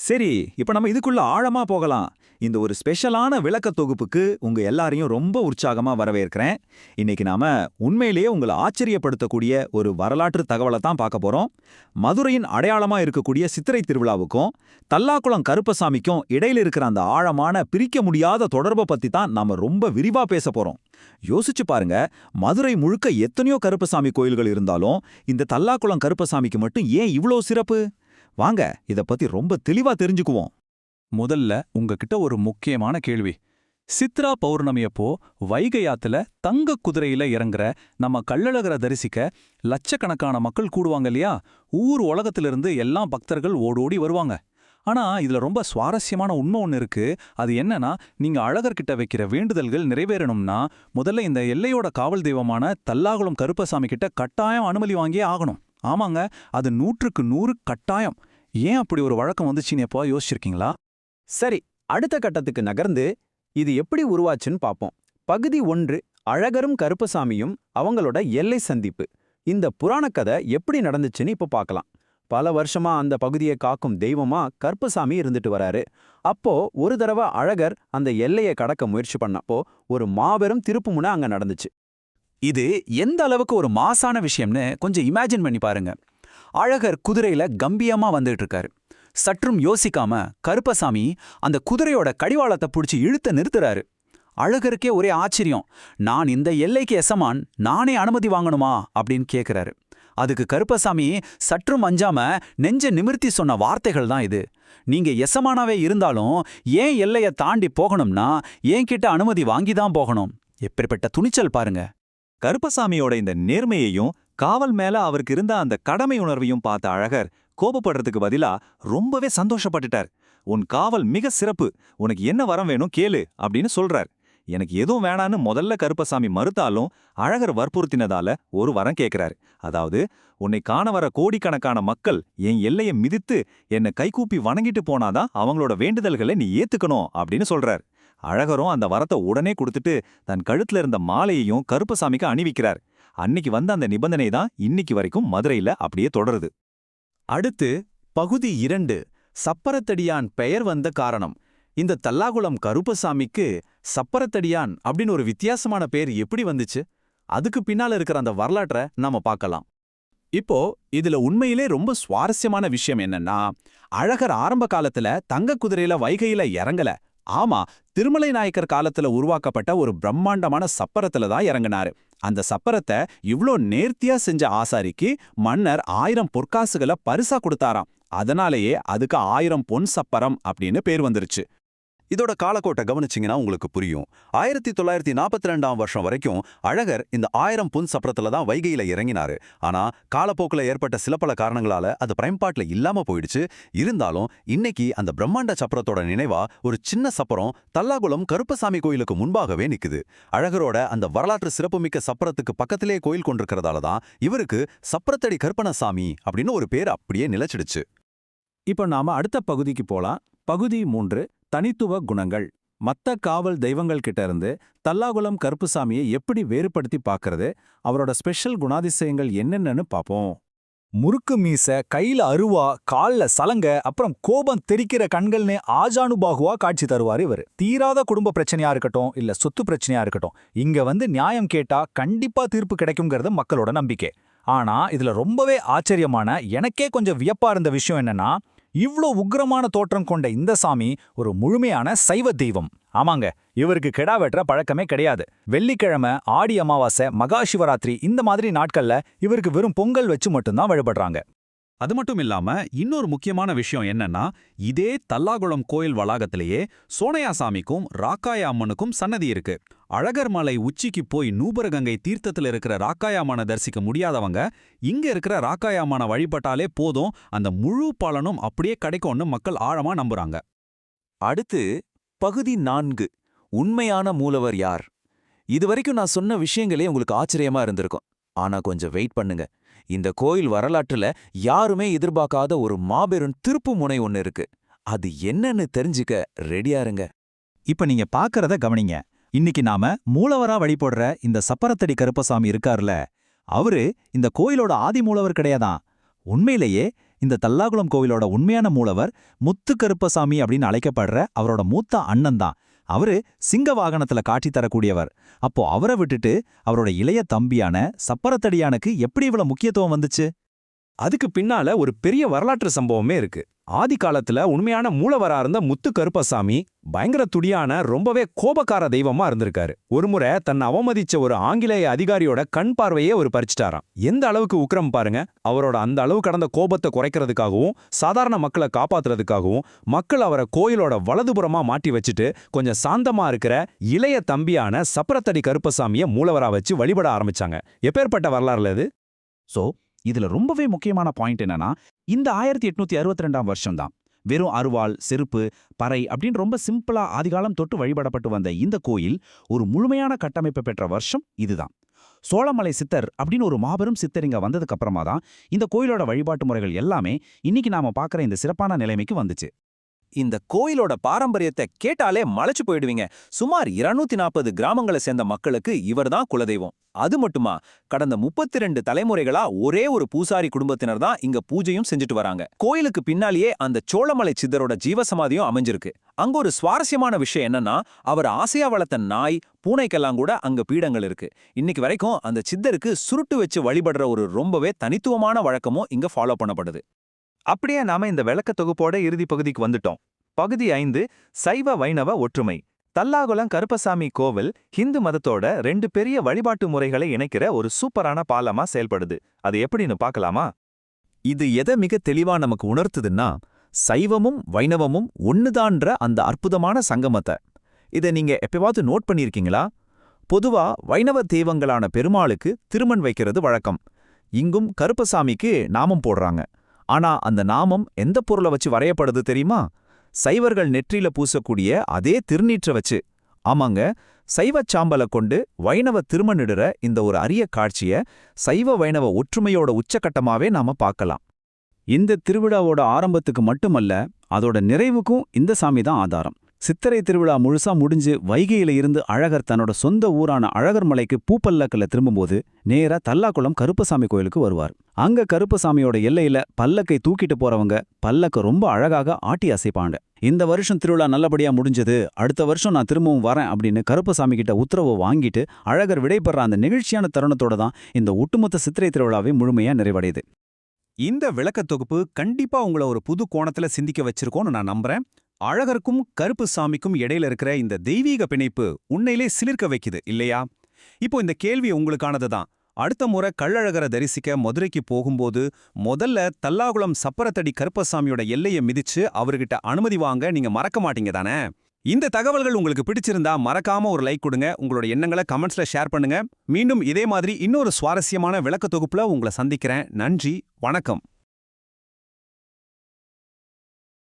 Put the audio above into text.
சரி, இப்ப நம்ம இதுக்குள்ள ஆழமா போகலாம். இந்த ஒரு ஸ்பெஷலான விளக்க தொகுப்புக்கு உங்க எல்லாரையும் ரொம்ப உற்சாகமா வரவேற்கிறேன். இன்னைக்கு நாம உண்மையிலேயே உங்கள ஆச்சரியப்படுத்தக்கூடிய ஒரு வரலாற்று தகவலை தான் பார்க்க போறோம். மதுரையின் அடையாளமா இருக்கக்கூடிய சித்திரை திருவிழாவுக்கும் தல்லாக்குளம் கருப்பசாமிக்கும் இடையில இருக்கிற அந்த ஆழமான பிரிக்க முடியாத தொடர்பை பத்தி தான் நாம ரொம்ப விரிவா பேச போறோம். யோசிச்சு பாருங்க, மதுரை முழுக்க எத்தனையோ கருப்பசாமி கோயில்கள் இருந்தாலும் இந்த தல்லாக்குளம் கருப்பசாமிக்கு மட்டும் ஏன் இவ்ளோ சிறப்பு? வாங்க இத பத்தி ரொம்ப தெளிவா தெரிஞ்சுக்குவோம். முதல்ல உங்ககிட்ட ஒரு முக்கியமான கேள்வி. சித்ரா பௌர்ணமியப்போ வைகை ஆத்துல தங்க குதிரையில இறங்குற நம்ம கள்ளழகரை தரிசிக்க லட்சக்கணக்கான மக்கள் கூடுவாங்க இல்லையா? ஊர் உலகத்திலிருந்து எல்லாம் பக்தர்கள் ஓடோடி வருவாங்க. ஆனா இதுல ரொம்ப சுவாரஸ்யமான உண்மை ஒன்று இருக்கு. அது என்னன்னா, நீங்க அழகர்கிட்ட வைக்கிற வேண்டுதல்கள் நிறைவேறணும்னா முதல்ல இந்த எல்லையோட காவல் தெய்வமான தல்லாகுளம் கருப்பசாமி கிட்ட கட்டாயம் அனுமதி வாங்கியே ஆகணும். ஆமாங்க, அது 100க்கு 100 கட்டாயம். ஏன் அப்படி ஒரு வழக்கம் வந்துச்சுன்னு எப்போ யோசிச்சிருக்கீங்களா? சரி, அடுத்த கட்டத்துக்கு நகர்ந்து இது எப்படி உருவாச்சுன்னு பார்ப்போம். பகுதி 1, அழகரும் கருப்பசாமியும் அவங்களோட எல்லை சந்திப்பு. இந்த புராணக்கதை எப்படி நடந்துச்சுன்னு இப்ப பார்க்கலாம். பல வருஷமா அந்த பகுதியை காக்கும் தெய்வமா கருப்பசாமி இருந்துட்டு வராரு. அப்போ ஒரு தடவை அழகர் அந்த எல்லையை கடக்க முயற்சி பண்ணப்போ ஒரு மாபெரும் திருப்புமுனை அங்க நடந்துச்சு. இது எந்த அளவுக்கு ஒரு மாசான விஷயம்னு கொஞ்சம் இமேஜின் பண்ணி பாருங்க. அழகர் குதிரையில கம்பீரமா வந்துட்டு இருக்காரு. சற்றும் யோசிக்காம கருப்பசாமி அந்த குதிரையோட கடிவாளத்தை பிடிச்சி இழுத்த நிறுத்துறாரு. அழகருக்கே ஒரே ஆச்சரியம். நான் இந்த எல்லைக்கு எசமான், நானே அனுமதி வாங்கணுமா அப்படின்னு கேட்கிறாரு. அதுக்கு கருப்பசாமி சற்றும் அஞ்சாம நெஞ்ச நிமிர்த்தி சொன்ன வார்த்தைகள் தான் இது. நீங்க எசமானாவே இருந்தாலும் ஏன் எல்லையை தாண்டி போகணும்னா என்கிட்ட அனுமதி வாங்கிதான் போகணும். எப்பேற்பட்ட துணிச்சல் பாருங்க. கருப்பசாமியோட இந்த நேர்மையையும் காவல் மேல அவருக்கு இருந்த அந்த கடமை உணர்வையும் பார்த்த அழகர் கோபப்படுறதுக்கு பதிலா ரொம்பவே சந்தோஷப்பட்டுட்டார். உன் காவல் மிக சிறப்பு, உனக்கு என்ன வரம் வேணும் கேளு அப்படின்னு சொல்றார். எனக்கு எதுவும் வேணான்னு முதல்ல கருப்பசாமி மறுத்தாலும் அழகர் வற்புறுத்தினதால ஒரு வரம் கேட்கிறாரு. அதாவது, உன்னை காண வர கோடிக்கணக்கான மக்கள் என் எல்லையை மிதித்து என்னை கைகூப்பி வணங்கிட்டு போனாதான் அவங்களோட வேண்டுதல்களை நீ ஏத்துக்கணும் அப்படின்னு சொல்றார். அழகரும் அந்த வரத்தை உடனே கொடுத்துட்டு தன் கழுத்துல இருந்த மாலையையும் கருப்பசாமிக்கு அணிவிக்கிறார். அன்னைக்கு வந்த அந்த நிபந்தனை தான் இன்னைக்கு வரைக்கும் மதுரையில அப்படியே தொடருது. அடுத்து பகுதி 2, சப்பரத்தடியான் பெயர் வந்த காரணம். இந்த தல்லாகுளம் கருப்பசாமிக்கு சப்பரத்தடியான் அப்படின்னு ஒரு வித்தியாசமான பேர் எப்படி வந்துச்சு? அதுக்கு பின்னால இருக்கிற அந்த வரலாற்றை நாம பார்க்கலாம். இப்போ இதுல உண்மையிலே ரொம்ப சுவாரஸ்யமான விஷயம் என்னன்னா, அழகர் ஆரம்ப காலத்துல தங்க குதிரையில வைகையில இறங்கல. ஆமா, திருமலை நாயக்கர் காலத்துல உருவாக்கப்பட்ட ஒரு பிரம்மாண்டமான சப்பரத்துல தான் இறங்கினாரு. அந்த சப்பரத்தை இவ்ளோ நேர்த்தியா செஞ்ச ஆசாரிக்கு மன்னர் 1000 பொற்காசுகளை பரிசா கொடுத்தாராம். அதனாலேயே அதுக்கு 1000 பொன் சப்பரம் அப்படின்னு பேர் வந்துருச்சு. இதோட காலக்கோட்டை கவனிச்சிங்கன்னா உங்களுக்கு புரியும். 1942ஆம் வருஷம் வரைக்கும் அழகர் இந்த 1000 பொன் சப்பரத்துல தான் வைகையில இறங்கினாரு. ஆனா காலப்போக்கில் ஏற்பட்ட சில பல காரணங்களால அது பயன்பாட்டுல இல்லாம போயிடுச்சு. இருந்தாலும் இன்னைக்கு அந்த பிரம்மாண்ட சப்பரத்தோட நினைவா ஒரு சின்ன சப்பரம் தல்லாகுளம் கருப்பசாமி கோயிலுக்கு முன்பாகவே நிக்குது. அழகரோட அந்த வரலாற்று சிறப்புமிக்க சப்பரத்துக்கு பக்கத்திலே கோயில் கொண்டிருக்கிறதால தான் இவருக்கு சப்பரத்தடி கருப்பணசாமி அப்படின்னு ஒரு பேர் அப்படியே நிலைச்சிடுச்சு. இப்போ நாம அடுத்த பகுதிக்கு போலாம். பகுதி 3, தனித்துவ குணங்கள். மத்த காவல் தெய்வங்கள் கிட்ட இருந்து தல்லாகுளம் கருப்புசாமியை எப்படி வேறுபடுத்தி பார்க்கறது, அவரோட ஸ்பெஷல் குணாதிசயங்கள் என்னென்னு பார்ப்போம். முறுக்கு மீச, கையில அருவா, கால்ல சலங்க, அப்புறம் கோபம் தெரிக்கிற கண்கள்னே ஆஜானுபாகுவா காட்சி தருவாரு இவர். தீராத குடும்ப பிரச்சனையா இருக்கட்டும், இல்ல சொத்து பிரச்சனையா இருக்கட்டும், இங்க வந்து நியாயம் கேட்டா கண்டிப்பா தீர்ப்பு கிடைக்குங்கிறது மக்களோட நம்பிக்கை. ஆனா இதுல ரொம்பவே ஆச்சரியமான, எனக்கே கொஞ்சம் வியப்பா இருந்த விஷயம் என்னன்னா, இவ்ளோ உக்ரமான தோற்றம் கொண்ட இந்த சாமி ஒரு முழுமையான சைவ தெய்வம். ஆமாங்க, இவருக்கு கெடா வெட்டுற பழக்கமே கிடையாது. வெள்ளிக்கிழமை, ஆடி அமாவாசை, மகா சிவராத்திரி இந்த மாதிரி நாட்கள்ல இவருக்கு வெறும் பொங்கல் வச்சு மட்டும்தான் வழிபடுறாங்க. அது மட்டும் இல்லாம இன்னொரு முக்கியமான விஷயம் என்னன்னா, இதே தல்லாகுளம் கோயில் வளாகத்திலேயே சோனையா சாமிக்கும் ராக்காய அம்மனுக்கும் சன்னதி இருக்கு. அழகர் மலை உச்சிக்கு போய் நூபரகங்கை தீர்த்தத்துல இருக்கிற ராக்காய அம்மனை தரிசிக்க முடியாதவங்க இங்க இருக்கிற ராக்காய அம்மனை வழிபட்டாலே போதும், அந்த முழு பலனும் அப்படியே கிடைக்கும்னு மக்கள் ஆழமா நம்புறாங்க. அடுத்து பகுதி 4, உண்மையான மூலவர் யார்? இதுவரைக்கும் நான் சொன்ன விஷயங்களே உங்களுக்கு ஆச்சரியமா இருந்திருக்கும். ஆனா கொஞ்சம் வெயிட் பண்ணுங்க. இந்த கோயில் வரலாற்றுல யாருமே எதிர்பார்க்காத ஒரு மாபெரும் திருப்பு முனை ஒன்னு இருக்கு. அது என்னன்னு தெரிஞ்சுக்க ரெடியா இருங்க. இப்ப நீங்க பாக்கறத கவனிங்க. இன்னைக்கு நாம மூலவரா வழிபடுற இந்த சப்பரத்தடி கருப்பசாமி இருக்கார்ல, அவரு இந்த கோயிலோட ஆதி மூலவர் கிடையாதான். உண்மையிலேயே இந்த தல்லாகுளம் கோவிலோட உண்மையான மூலவர் முத்து கருப்பசாமி அப்படின்னு அழைக்கப்படுற அவரோட மூத்த அண்ணன் தான். அவரு சிங்க வாகனத்துல காட்சி தரக்கூடியவர். அப்போ அவரை விட்டுட்டு அவரோட இளைய தம்பியான சப்பரத்தடியானுக்கு எப்படி இவ்வளவு முக்கியத்துவம் வந்துச்சு? அதுக்கு பின்னால ஒரு பெரிய வரலாற்று சம்பவமே இருக்கு. ஆதி காலத்துல உண்மையான மூலவரா இருந்த முத்து கருப்பசாமி பயங்கர துடியான ரொம்பவே கோபக்கார தெய்வமா இருந்திருக்காரு. ஒருமுறை தன்னை அவமதிச்ச ஒரு ஆங்கிலேய அதிகாரியோட கண் பார்வையே ஒரு பறிச்சிட்டாராம். எந்த அளவுக்கு உக்கிரம் பாருங்க. அவரோட அந்த அளவு கடந்த கோபத்தை குறைக்கிறதுக்காகவும் சாதாரண மக்களை காப்பாத்துறதுக்காகவும் மக்கள் அவரை கோயிலோட வலதுபுறமா மாட்டி வச்சுட்டு கொஞ்சம் சாந்தமா இருக்கிற இளைய தம்பியான சப்பரத்தடி கருப்பசாமிய மூலவரா வச்சு வழிபட ஆரம்பிச்சாங்க. எப்பேற்பட்ட வரலாறுல இது? சோ இதுல ரொம்பவே முக்கியமான பாயிண்ட் என்னன்னா, இந்த 1862 வருஷம் தான் வெறும் அருவாள், செருப்பு, பறை அப்படின்னு ரொம்ப சிம்பிளா ஆதிகாலம் தொட்டு வழிபடப்பட்டு வந்த இந்த கோயில் ஒரு முழுமையான கட்டமைப்பு பெற்ற வருஷம் இதுதான். சோழமலை சித்தர் அப்படின்னு ஒரு மாபெரும் சித்தர் இங்க வந்ததுக்கு அப்புறமா தான் இந்த கோயிலோட வழிபாட்டு முறைகள் எல்லாமே இன்னைக்கு நாம பார்க்குற இந்த சிறப்பான நிலைமைக்கு வந்துச்சு. இந்த கோயிலோட பாரம்பரியத்தை கேட்டாலே மலைச்சு போயிடுவீங்க. சுமார் 240 கிராமங்களை சேர்ந்த மக்களுக்கு இவர்தான் குலதெய்வம். அது மட்டுமா, கடந்த 32 தலைமுறைகளா ஒரே ஒரு பூசாரி குடும்பத்தினர் தான் இங்க பூஜையும் செஞ்சுட்டு வராங்க. கோயிலுக்கு பின்னாலேயே அந்த சோழமலை சித்தரோட ஜீவசமாதியும் அமைஞ்சிருக்கு. அங்க ஒரு சுவாரஸ்யமான விஷயம் என்னன்னா, அவர் ஆசையா வளர்த்த நாய், பூனைக்கெல்லாம் கூட அங்க பீடங்கள் இருக்கு. இன்னைக்கு வரைக்கும் அந்த சித்தருக்கு சுருட்டு வச்சு வழிபடுற ஒரு ரொம்பவே தனித்துவமான வழக்கமும் இங்க ஃபாலோ பண்ணப்படுது. அப்படியே நாம இந்த விளக்க தொகுப்போட இறுதி பகுதிக்கு வந்துட்டோம். பகுதி 5, சைவ வைணவ ஒற்றுமை. தல்லாகுளம் கருப்பசாமி கோவில் ஹிந்து மதத்தோட 2 பெரிய வழிபாட்டு முறைகளை இணைக்கிற ஒரு சூப்பரான பாலமா செயல்படுது. அது எப்படின்னு பார்க்கலாமா? இது எதை மிக தெளிவா நமக்கு உணர்த்துதுன்னா, சைவமும் வைணவமும் ஒண்ணுதான்ற அந்த அற்புதமான சங்கமத்தை. இதை நீங்க எப்பவாவது நோட் பண்ணியிருக்கீங்களா? பொதுவா வைணவ தெய்வங்களான பெருமாளுக்கு திருமண் வைக்கிறது வழக்கம். இங்கும் கருப்பசாமிக்கு நாமம் போடுறாங்க. ஆனா அந்த நாமம் எந்த பொருளை வச்சு வரையப்படுது தெரியுமா? சைவர்கள் நெற்றியில பூசக்கூடிய அதே திருநீற்ற வச்சு. ஆமாங்க, சைவச் சாம்பலை கொண்டு வைணவ திருமணிடுற இந்த ஒரு அரிய காட்சிய சைவ வைணவ ஒற்றுமையோட உச்சக்கட்டமாவே நாம பார்க்கலாம். இந்த திருவிழாவோட ஆரம்பத்துக்கு மட்டுமல்ல, அதோட நிறைவுக்கும் இந்த சாமி தான் ஆதாரம். சித்திரை திருவிழா முழுசா முடிஞ்சு வைகையில இருந்து அழகர் தன்னோட சொந்த ஊரான அழகர் மலைக்கு பூப்பல்லக்கில் திரும்பும்போது நேரா தல்லாகுளம் கருப்பசாமி கோயிலுக்கு வருவார். அங்க கருப்பசாமியோட எல்லையில பல்லக்கை தூக்கிட்டு போறவங்க பல்லக்க ரொம்ப அழகாக ஆட்டி அசைப்பாங்க. இந்த வருஷம் திருவிழா நல்லபடியா முடிஞ்சது, அடுத்த வருஷம் நான் திரும்பவும் வரேன் அப்படின்னு கருப்பசாமி கிட்ட உத்தரவு வாங்கிட்டு அழகர் விடைபெற அந்த நிகழ்ச்சியான தருணத்தோட தான் இந்த ஒட்டுமொத்த சித்திரை திருவிழாவே முழுமையா நிறைவடையுது. இந்த விளக்கத் தொகுப்பு கண்டிப்பா உங்களை ஒரு புது கோணத்துல சிந்திக்க வச்சிருக்கோன்னு நான் நம்புறேன். அழகருக்கும் கருப்பு சாமிக்கும் இடையில இருக்கிற இந்த தெய்வீக பிணைப்பு உன்னையிலே சிலிர்க்க வைக்குது இல்லையா? இப்போ இந்த கேள்வி உங்களுக்கானதுதான். அடுத்த முறை கள்ளழகரை தரிசிக்க மதுரைக்கு போகும்போது முதல்ல தல்லாகுளம் சப்பரத்தடி கருப்பசாமியோட எல்லையை மிதிச்சு அவர்கிட்ட அனுமதி வாங்க நீங்க மறக்க மாட்டீங்க தானே? இந்த தகவல்கள் உங்களுக்கு பிடிச்சிருந்தா மறக்காம ஒரு லைக் கொடுங்க. உங்களோட எண்ணங்களை கமெண்ட்ஸ்ல ஷேர் பண்ணுங்க. மீண்டும் இதே மாதிரி இன்னொரு சுவாரஸ்யமான விளக்க தொகுப்புல உங்களை சந்திக்கிறேன். நன்றி, வணக்கம்.